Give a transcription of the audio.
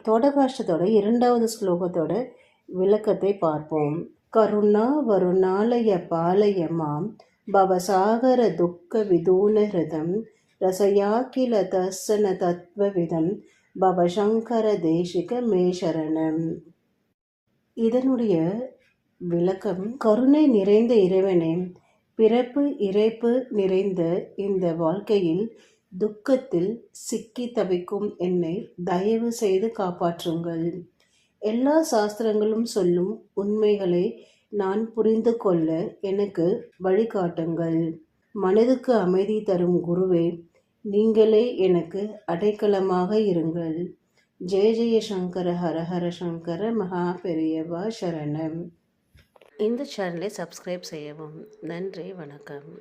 தோடகாஷ்டத்தோட 2வது ஸ்லோகத்தோட விளக்கத்தை பார்ப்போம். கருணா வருணாலய பாலய மாம் பவசாகர துக்க விதூன ஹிருதம் ரசயாக்கில தர்சன தத்வவிதம் பவசங்கர தேசிக மேஷரணம். இதனுடைய விளக்கம்: கருணை நிறைந்த இறைவனே, பிறப்பு இறைப்பு நிறைந்த இந்த வாழ்க்கையில் துக்கத்தில் சிக்கி தவிக்கும் என்னை தயவு செய்து காப்பாற்றுங்கள். எல்லா சாஸ்திரங்களும் சொல்லும் உண்மைகளை நான் புரிந்து கொள்ள எனக்கு வழிகாட்டுங்கள். மனதுக்கு அமைதி தரும் குருவே, நீங்களே எனக்கு அடைக்கலமாக இருங்கள். ஜெய ஜெய சங்கர ஹர ஹர சங்கர மகா பெரியவா சரணம். இந்த சேனலை சப்ஸ்கிரைப் செய்யவும். நன்றி, வணக்கம்.